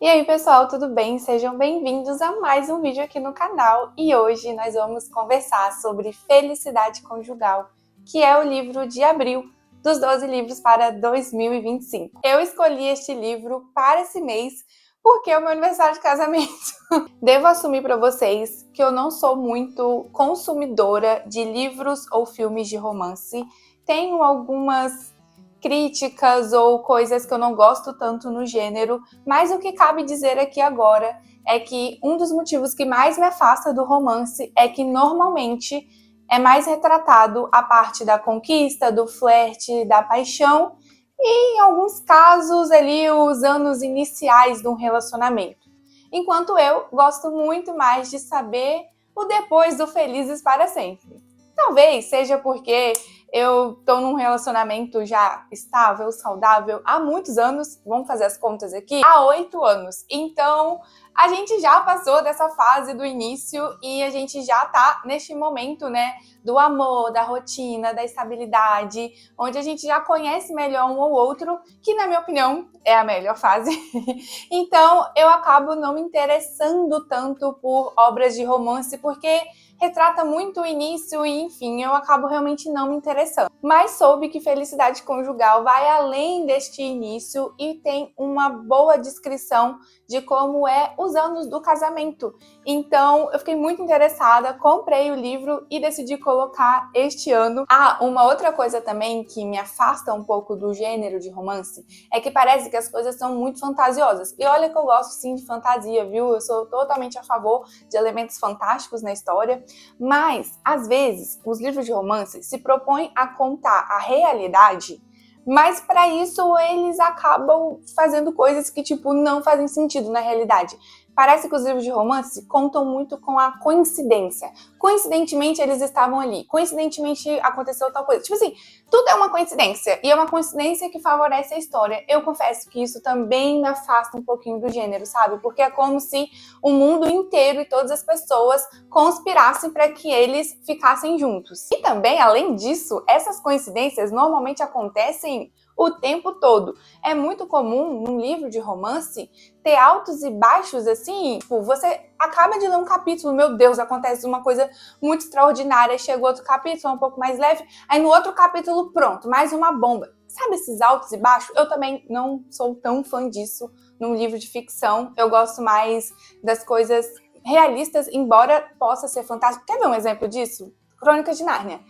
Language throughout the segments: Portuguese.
E aí pessoal, tudo bem? Sejam bem-vindos a mais um vídeo aqui no canal e hoje nós vamos conversar sobre Felicidade Conjugal, que é o livro de abril dos 12 livros para 2025. Eu escolhi este livro para esse mês porque é o meu aniversário de casamento. Devo assumir para vocês que eu não sou muito consumidora de livros ou filmes de romance. Tenho algumas críticas ou coisas que eu não gosto tanto no gênero, mas o que cabe dizer aqui agora é que um dos motivos que mais me afasta do romance é que normalmente é mais retratado a parte da conquista, do flerte, da paixão e, em alguns casos, ali os anos iniciais de um relacionamento. Enquanto eu gosto muito mais de saber o depois do felizes para sempre. Talvez seja porque eu tô num relacionamento já estável, saudável, há muitos anos, vamos fazer as contas aqui, há 8 anos. Então, a gente já passou dessa fase do início e a gente já tá neste momento, né, do amor, da rotina, da estabilidade, onde a gente já conhece melhor um ou outro, que na minha opinião é a melhor fase. Então, eu acabo não me interessando tanto por obras de romance, porque retrata muito o início e, enfim, eu acabo realmente não me interessando. Mas soube que Felicidade Conjugal vai além deste início e tem uma boa descrição de como é os anos do casamento. Então, eu fiquei muito interessada, comprei o livro e decidi colocar este ano. Ah, uma outra coisa também que me afasta um pouco do gênero de romance é que parece que as coisas são muito fantasiosas. E olha que eu gosto sim de fantasia, viu? Eu sou totalmente a favor de elementos fantásticos na história. Mas, às vezes, os livros de romance se propõem a contar a realidade, mas para isso eles acabam fazendo coisas que, tipo, não fazem sentido na realidade. Parece que os livros de romance contam muito com a coincidência. Coincidentemente, eles estavam ali. Coincidentemente, aconteceu tal coisa. Tipo assim, tudo é uma coincidência. E é uma coincidência que favorece a história. Eu confesso que isso também me afasta um pouquinho do gênero, sabe? Porque é como se o mundo inteiro e todas as pessoas conspirassem para que eles ficassem juntos. E também, além disso, essas coincidências normalmente acontecem o tempo todo. É muito comum num livro de romance ter altos e baixos assim, tipo, você acaba de ler um capítulo, meu Deus, acontece uma coisa muito extraordinária, chega outro capítulo, um pouco mais leve, aí no outro capítulo, pronto, mais uma bomba. Sabe esses altos e baixos? Eu também não sou tão fã disso num livro de ficção, eu gosto mais das coisas realistas, embora possa ser fantástico. Quer ver um exemplo disso? Crônicas de Nárnia.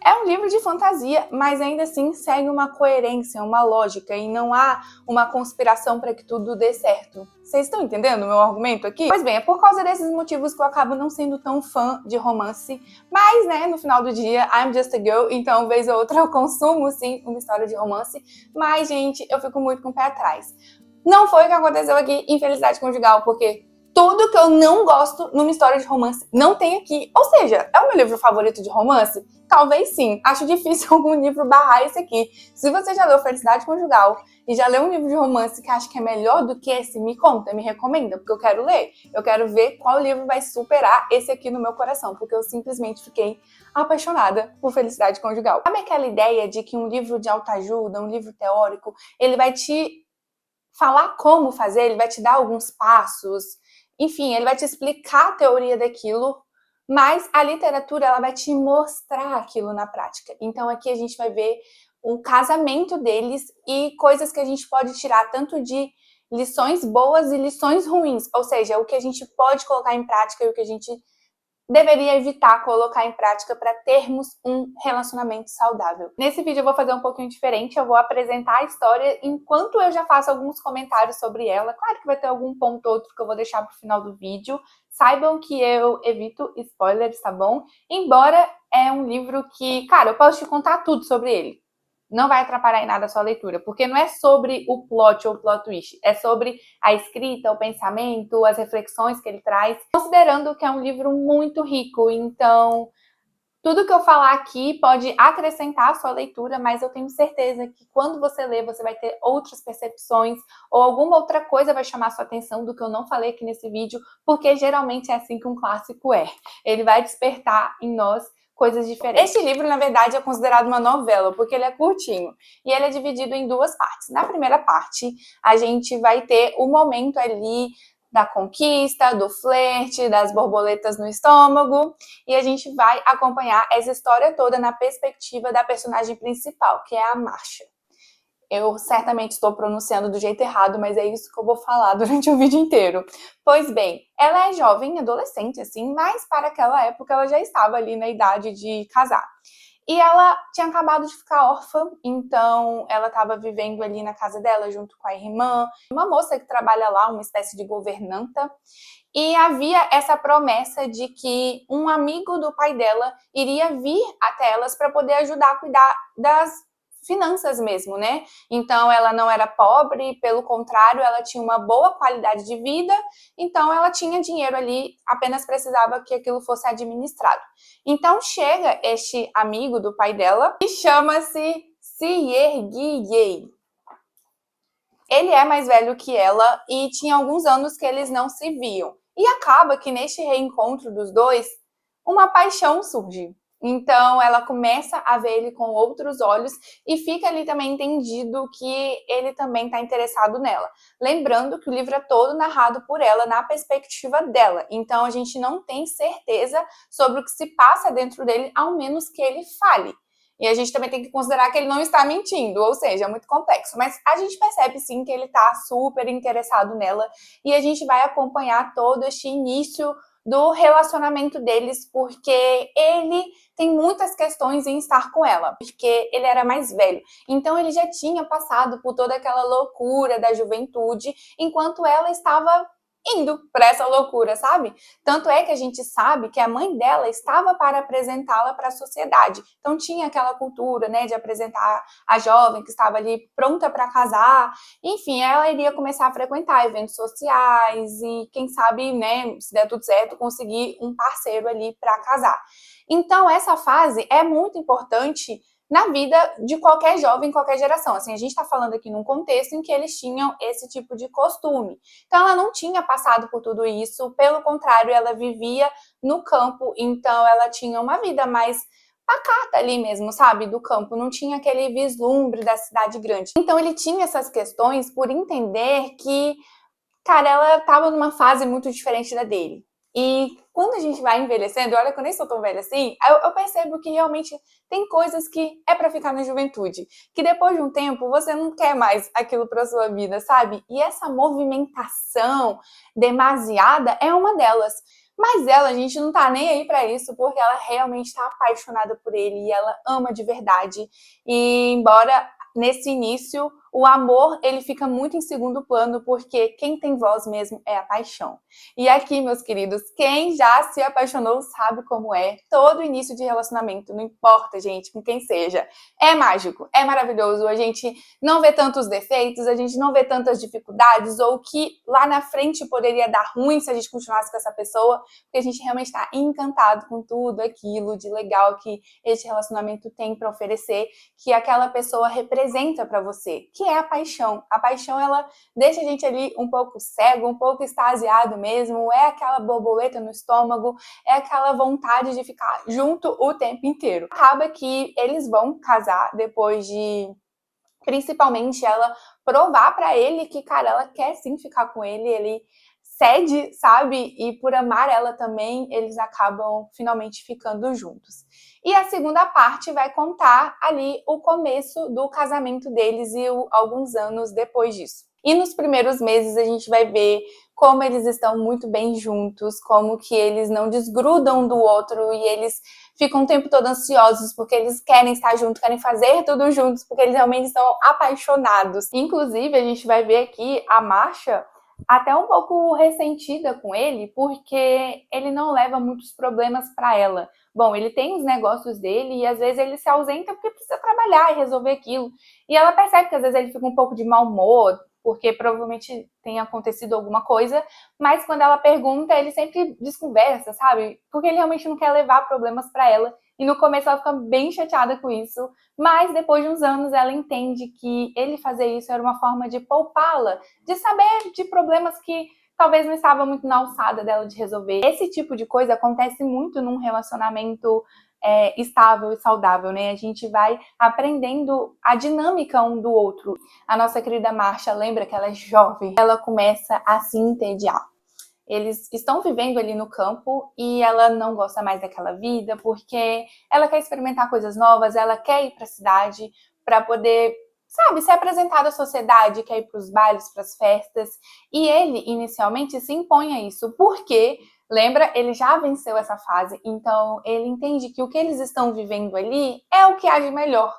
É um livro de fantasia, mas ainda assim segue uma coerência, uma lógica, e não há uma conspiração para que tudo dê certo. Vocês estão entendendo o meu argumento aqui? Pois bem, é por causa desses motivos que eu acabo não sendo tão fã de romance, mas, né, no final do dia, I'm just a girl, então, vez ou outra, eu consumo, sim, uma história de romance, mas, gente, eu fico muito com o pé atrás. Não foi o que aconteceu aqui em Felicidade Conjugal, porque tudo que eu não gosto numa história de romance não tem aqui. Ou seja, é o meu livro favorito de romance? Talvez sim. Acho difícil algum livro barrar esse aqui. Se você já leu Felicidade Conjugal e já leu um livro de romance que acha que é melhor do que esse, me conta, me recomenda, porque eu quero ler. Eu quero ver qual livro vai superar esse aqui no meu coração, porque eu simplesmente fiquei apaixonada por Felicidade Conjugal. Sabe aquela ideia de que um livro de autoajuda, um livro teórico, ele vai te falar como fazer, ele vai te dar alguns passos, enfim, ele vai te explicar a teoria daquilo, mas a literatura ela vai te mostrar aquilo na prática. Então aqui a gente vai ver o casamento deles e coisas que a gente pode tirar tanto de lições boas e lições ruins, ou seja, o que a gente pode colocar em prática e o que a gente deveria evitar colocar em prática para termos um relacionamento saudável. Nesse vídeo eu vou fazer um pouquinho diferente, eu vou apresentar a história enquanto eu já faço alguns comentários sobre ela. Claro que vai ter algum ponto ou outro que eu vou deixar para o final do vídeo. Saibam que eu evito spoilers, tá bom? Embora é um livro que, cara, eu posso te contar tudo sobre ele. Não vai atrapalhar em nada a sua leitura, porque não é sobre o plot ou o plot twist, é sobre a escrita, o pensamento, as reflexões que ele traz, considerando que é um livro muito rico, então tudo que eu falar aqui pode acrescentar a sua leitura, mas eu tenho certeza que quando você ler, você vai ter outras percepções ou alguma outra coisa vai chamar a sua atenção do que eu não falei aqui nesse vídeo, porque geralmente é assim que um clássico é. Ele vai despertar em nós coisas diferentes. Este livro, na verdade, é considerado uma novela, porque ele é curtinho. E ele é dividido em duas partes. Na primeira parte, a gente vai ter o momento ali da conquista, do flerte, das borboletas no estômago. E a gente vai acompanhar essa história toda na perspectiva da personagem principal, que é a Marcia. Eu certamente estou pronunciando do jeito errado, mas é isso que eu vou falar durante o vídeo inteiro. Pois bem, ela é jovem, adolescente, assim, mas para aquela época ela já estava ali na idade de casar. E ela tinha acabado de ficar órfã, então ela estava vivendo ali na casa dela junto com a irmã, uma moça que trabalha lá, uma espécie de governanta. E havia essa promessa de que um amigo do pai dela iria vir até elas para poder ajudar a cuidar das finanças mesmo, né? Então ela não era pobre, pelo contrário, ela tinha uma boa qualidade de vida, então ela tinha dinheiro ali, apenas precisava que aquilo fosse administrado. Então chega este amigo do pai dela, que chama-se Siergiei. Ele é mais velho que ela e tinha alguns anos que eles não se viam. E acaba que neste reencontro dos dois, uma paixão surge. Então ela começa a ver ele com outros olhos e fica ali também entendido que ele também está interessado nela. Lembrando que o livro é todo narrado por ela na perspectiva dela. Então a gente não tem certeza sobre o que se passa dentro dele, ao menos que ele fale. E a gente também tem que considerar que ele não está mentindo, ou seja, é muito complexo. Mas a gente percebe sim que ele está super interessado nela e a gente vai acompanhar todo este início do relacionamento deles, porque ele tem muitas questões em estar com ela, porque ele era mais velho. Então ele já tinha passado por toda aquela loucura da juventude, enquanto ela estava indo para essa loucura, sabe? Tanto é que a gente sabe que a mãe dela estava para apresentá-la para a sociedade. Então tinha aquela cultura, né, de apresentar a jovem que estava ali pronta para casar. Enfim, ela iria começar a frequentar eventos sociais e quem sabe, né, se der tudo certo, conseguir um parceiro ali para casar. Então essa fase é muito importante na vida de qualquer jovem, qualquer geração. Assim, a gente está falando aqui num contexto em que eles tinham esse tipo de costume. Então, ela não tinha passado por tudo isso, pelo contrário, ela vivia no campo, então ela tinha uma vida mais pacata ali mesmo, sabe, do campo, não tinha aquele vislumbre da cidade grande. Então, ele tinha essas questões por entender que, cara, ela estava numa fase muito diferente da dele. E quando a gente vai envelhecendo, olha que eu nem sou tão velha assim, eu percebo que realmente tem coisas que é pra ficar na juventude. Que depois de um tempo, você não quer mais aquilo pra sua vida, sabe? E essa movimentação demasiada é uma delas. Mas ela, a gente não tá nem aí pra isso, porque ela realmente tá apaixonada por ele e ela ama de verdade. E embora nesse início o amor ele fica muito em segundo plano, porque quem tem voz mesmo é a paixão. E aqui, meus queridos, quem já se apaixonou sabe como é. Todo início de relacionamento, não importa, gente, com quem seja, é mágico, é maravilhoso. A gente não vê tantos defeitos, a gente não vê tantas dificuldades, ou que lá na frente poderia dar ruim se a gente continuasse com essa pessoa, porque a gente realmente está encantado com tudo aquilo de legal que esse relacionamento tem para oferecer, que aquela pessoa representa para você, que é a paixão. A paixão, ela deixa a gente ali um pouco cego, um pouco extasiado mesmo, é aquela borboleta no estômago, é aquela vontade de ficar junto o tempo inteiro. Acaba que eles vão casar depois de, principalmente, ela provar pra ele que, cara, ela quer sim ficar com ele, ele cede, sabe? E por amar ela também, eles acabam finalmente ficando juntos. E a segunda parte vai contar ali o começo do casamento deles e alguns anos depois disso. E nos primeiros meses a gente vai ver como eles estão muito bem juntos, como que eles não desgrudam um do outro e eles ficam o tempo todo ansiosos porque eles querem estar juntos, querem fazer tudo juntos, porque eles realmente estão apaixonados. Inclusive, a gente vai ver aqui a Marcia até um pouco ressentida com ele, porque ele não leva muitos problemas para ela. Bom, ele tem os negócios dele e às vezes ele se ausenta porque precisa trabalhar e resolver aquilo. E ela percebe que às vezes ele fica um pouco de mau humor, porque provavelmente tem acontecido alguma coisa, mas quando ela pergunta, ele sempre desconversa, sabe? Porque ele realmente não quer levar problemas para ela. E no começo ela fica bem chateada com isso, mas depois de uns anos ela entende que ele fazer isso era uma forma de poupá-la, de saber de problemas que talvez não estava muito na alçada dela de resolver. Esse tipo de coisa acontece muito num relacionamento estável e saudável, né? A gente vai aprendendo a dinâmica um do outro. A nossa querida Marcia, lembra que ela é jovem, ela começa a se entediar. Eles estão vivendo ali no campo e ela não gosta mais daquela vida porque ela quer experimentar coisas novas, ela quer ir para a cidade para poder, sabe, ser apresentada à sociedade, quer ir para os bailes, para as festas. E ele, inicialmente, se impõe a isso porque, lembra, ele já venceu essa fase, então ele entende que o que eles estão vivendo ali é o que há de melhor.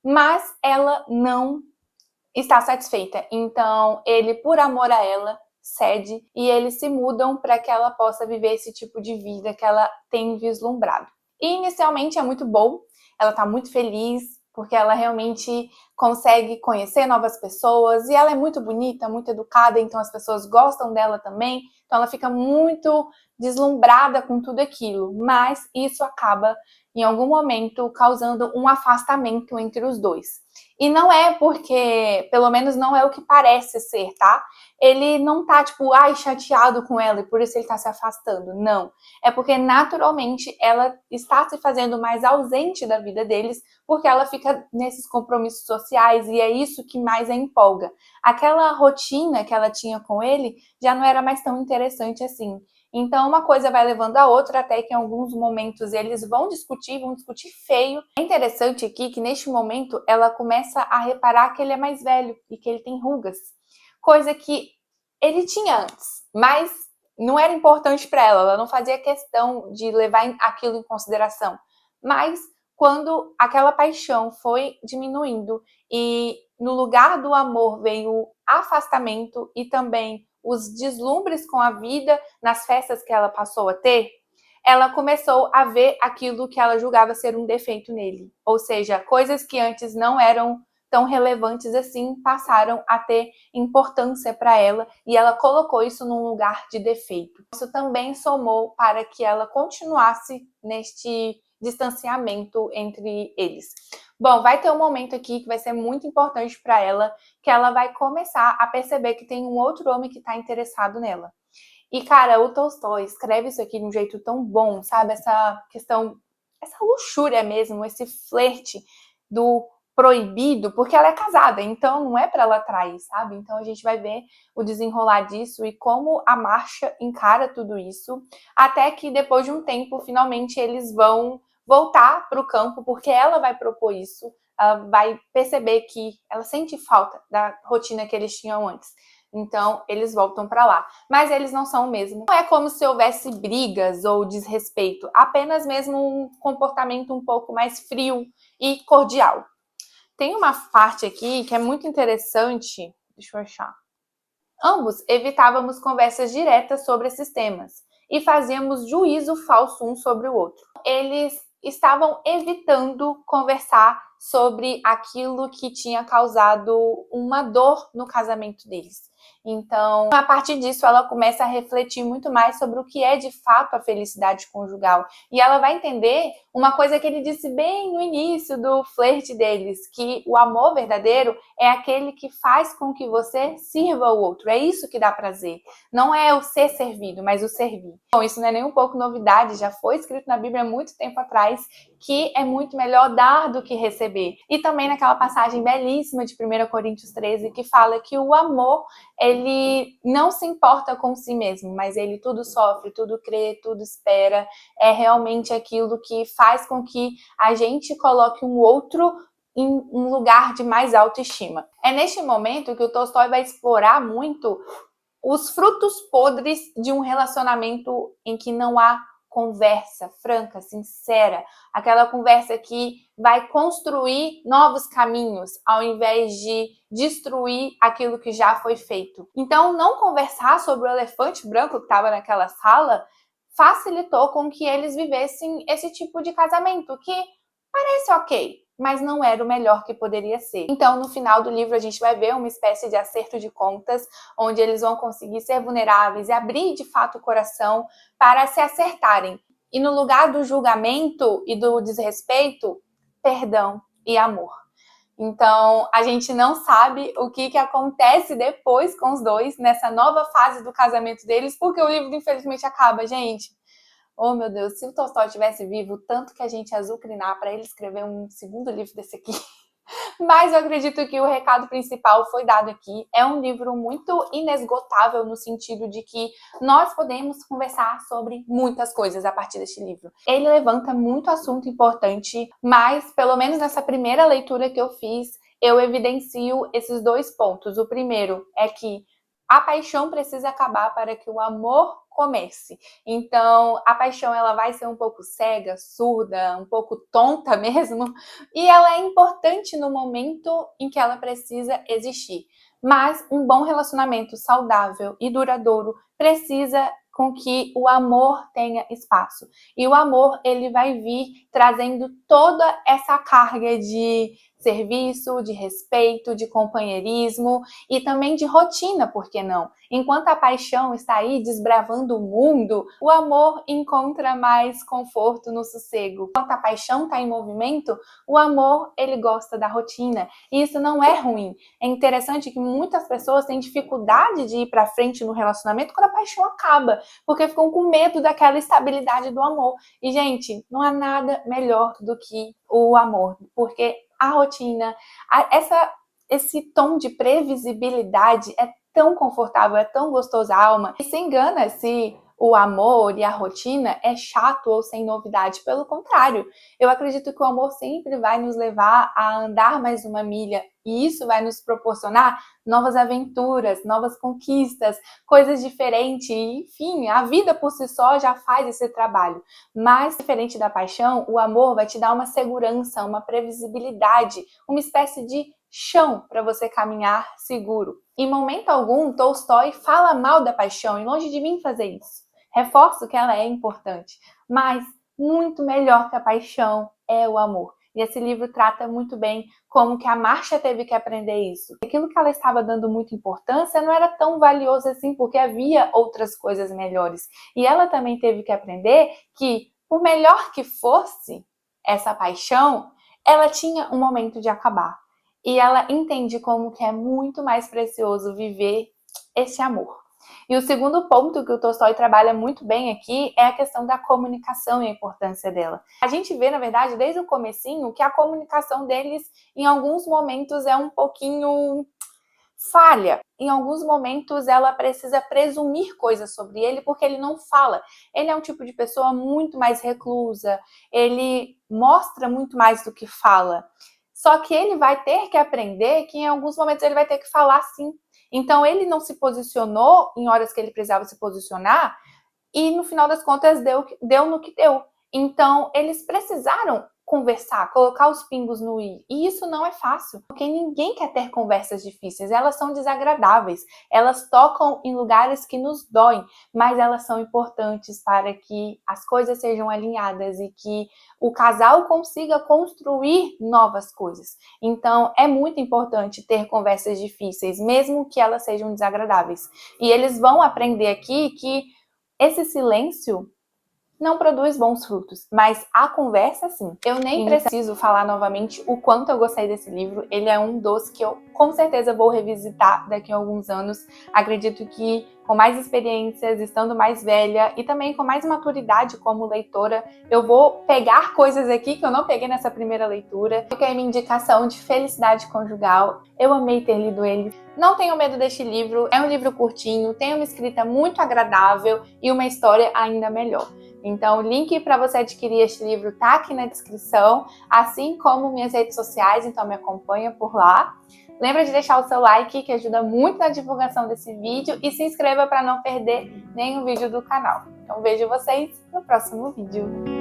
Mas ela não está satisfeita. Então, ele, por amor a ela, cede e eles se mudam para que ela possa viver esse tipo de vida que ela tem vislumbrado. E inicialmente é muito bom, ela está muito feliz, porque ela realmente consegue conhecer novas pessoas e ela é muito bonita, muito educada, então as pessoas gostam dela também, então ela fica muito deslumbrada com tudo aquilo, mas isso acaba em algum momento causando um afastamento entre os dois. E não é porque, pelo menos não é o que parece ser, tá? Ele não tá, tipo, chateado com ela e por isso ele tá se afastando. Não. É porque, naturalmente, ela está se fazendo mais ausente da vida deles porque ela fica nesses compromissos sociais e é isso que mais a empolga. Aquela rotina que ela tinha com ele já não era mais tão interessante assim. Então, uma coisa vai levando a outra, até que em alguns momentos eles vão discutir feio. É interessante aqui que neste momento ela começa a reparar que ele é mais velho e que ele tem rugas. Coisa que ele tinha antes, mas não era importante para ela, ela não fazia questão de levar aquilo em consideração. Mas quando aquela paixão foi diminuindo e no lugar do amor veio o afastamento e também os deslumbres com a vida nas festas que ela passou a ter, ela começou a ver aquilo que ela julgava ser um defeito nele. Ou seja, coisas que antes não eram tão relevantes assim passaram a ter importância para ela e ela colocou isso num lugar de defeito. Isso também somou para que ela continuasse neste distanciamento entre eles. Bom, vai ter um momento aqui que vai ser muito importante para ela, que ela vai começar a perceber que tem um outro homem que está interessado nela. E, cara, o Tolstói escreve isso aqui de um jeito tão bom, sabe? Essa questão, essa luxúria mesmo, esse flerte do proibido, porque ela é casada, então não é para ela trair, sabe? Então a gente vai ver o desenrolar disso e como a Marcia encara tudo isso, até que depois de um tempo, finalmente eles vão voltar para o campo, porque ela vai propor isso, ela vai perceber que ela sente falta da rotina que eles tinham antes. Então, eles voltam para lá. Mas eles não são o mesmo. Não é como se houvesse brigas ou desrespeito, apenas mesmo um comportamento um pouco mais frio e cordial. Tem uma parte aqui que é muito interessante. Deixa eu achar. Ambos evitávamos conversas diretas sobre esses temas e fazíamos juízo falso um sobre o outro. Eles estavam evitando conversar sobre aquilo que tinha causado uma dor no casamento deles. Então, a partir disso, ela começa a refletir muito mais sobre o que é de fato a felicidade conjugal. E ela vai entender uma coisa que ele disse bem no início do flerte deles, que o amor verdadeiro é aquele que faz com que você sirva o outro. É isso que dá prazer. Não é o ser servido, mas o servir. Bom, isso não é nem um pouco novidade, já foi escrito na Bíblia há muito tempo atrás, que é muito melhor dar do que receber. E também naquela passagem belíssima de 1 Coríntios 13, que fala que o amor, ele não se importa com si mesmo, mas ele tudo sofre, tudo crê, tudo espera. É realmente aquilo que faz com que a gente coloque um outro em um lugar de mais autoestima. É neste momento que o Tolstói vai explorar muito os frutos podres de um relacionamento em que não há conversa franca, sincera, aquela conversa que vai construir novos caminhos ao invés de destruir aquilo que já foi feito. Então, não conversar sobre o elefante branco que estava naquela sala facilitou com que eles vivessem esse tipo de casamento que parece ok, mas não era o melhor que poderia ser. Então, no final do livro, a gente vai ver uma espécie de acerto de contas, onde eles vão conseguir ser vulneráveis e abrir de fato o coração para se acertarem. E no lugar do julgamento e do desrespeito, perdão e amor. Então, a gente não sabe o que acontece depois com os dois, nessa nova fase do casamento deles, porque o livro, infelizmente, acaba, gente. Oh, meu Deus, se o Tolstói tivesse vivo, tanto que a gente ia azucrinar para ele escrever um segundo livro desse aqui. Mas eu acredito que o recado principal foi dado aqui. É um livro muito inesgotável no sentido de que nós podemos conversar sobre muitas coisas a partir deste livro. Ele levanta muito assunto importante, mas pelo menos nessa primeira leitura que eu fiz, eu evidencio esses 2 pontos. O primeiro é que a paixão precisa acabar para que o amor comece. Então, a paixão ela vai ser um pouco cega, surda, um pouco tonta mesmo, e ela é importante no momento em que ela precisa existir. Mas um bom relacionamento saudável e duradouro precisa com que o amor tenha espaço. E o amor, ele vai vir trazendo toda essa carga de serviço, de respeito, de companheirismo e também de rotina, por que não? Enquanto a paixão está aí desbravando o mundo, o amor encontra mais conforto no sossego. Enquanto a paixão está em movimento, o amor, ele gosta da rotina. E isso não é ruim. É interessante que muitas pessoas têm dificuldade de ir para frente no relacionamento quando a paixão acaba, porque ficam com medo daquela estabilidade do amor. E, gente, não há nada melhor do que o amor, porque a rotina, esse tom de previsibilidade é tão confortável, é tão gostoso à alma. E se engana se o amor e a rotina é chato ou sem novidade. Pelo contrário, eu acredito que o amor sempre vai nos levar a andar mais uma milha. E isso vai nos proporcionar novas aventuras, novas conquistas, coisas diferentes. Enfim, a vida por si só já faz esse trabalho. Mas, diferente da paixão, o amor vai te dar uma segurança, uma previsibilidade, uma espécie de chão para você caminhar seguro. Em momento algum, Tolstói fala mal da paixão, e longe de mim fazer isso. Reforço que ela é importante, mas muito melhor que a paixão é o amor. E esse livro trata muito bem como que a Marcia teve que aprender isso. Aquilo que ela estava dando muita importância não era tão valioso assim, porque havia outras coisas melhores. E ela também teve que aprender que, por melhor que fosse essa paixão, ela tinha um momento de acabar. E ela entende como que é muito mais precioso viver esse amor. E o segundo ponto que o Tolstói trabalha muito bem aqui é a questão da comunicação e a importância dela. A gente vê, na verdade, desde o comecinho, que a comunicação deles, em alguns momentos, é um pouquinho falha. Em alguns momentos, ela precisa presumir coisas sobre ele, porque ele não fala. Ele é um tipo de pessoa muito mais reclusa, ele mostra muito mais do que fala. Só que ele vai ter que aprender que em alguns momentos ele vai ter que falar sim. Então ele não se posicionou em horas que ele precisava se posicionar e no final das contas deu no que deu. Então eles precisaram conversar, colocar os pingos no i. E isso não é fácil, porque ninguém quer ter conversas difíceis. Elas são desagradáveis, elas tocam em lugares que nos doem, mas elas são importantes para que as coisas sejam alinhadas e que o casal consiga construir novas coisas. Então é muito importante ter conversas difíceis, mesmo que elas sejam desagradáveis. E eles vão aprender aqui que esse silêncio não produz bons frutos, mas a conversa sim. Eu nem preciso falar novamente o quanto eu gostei desse livro. Ele é um dos que eu com certeza vou revisitar daqui a alguns anos. Acredito que com mais experiências, estando mais velha e também com mais maturidade como leitora, eu vou pegar coisas aqui que eu não peguei nessa primeira leitura. Fica aí minha indicação de Felicidade Conjugal. Eu amei ter lido ele. Não tenho medo deste livro, é um livro curtinho, tem uma escrita muito agradável e uma história ainda melhor. Então, o link para você adquirir este livro tá aqui na descrição, assim como minhas redes sociais, então me acompanha por lá. Lembra de deixar o seu like, que ajuda muito na divulgação desse vídeo, e se inscreva para não perder nenhum vídeo do canal. Então, vejo vocês no próximo vídeo.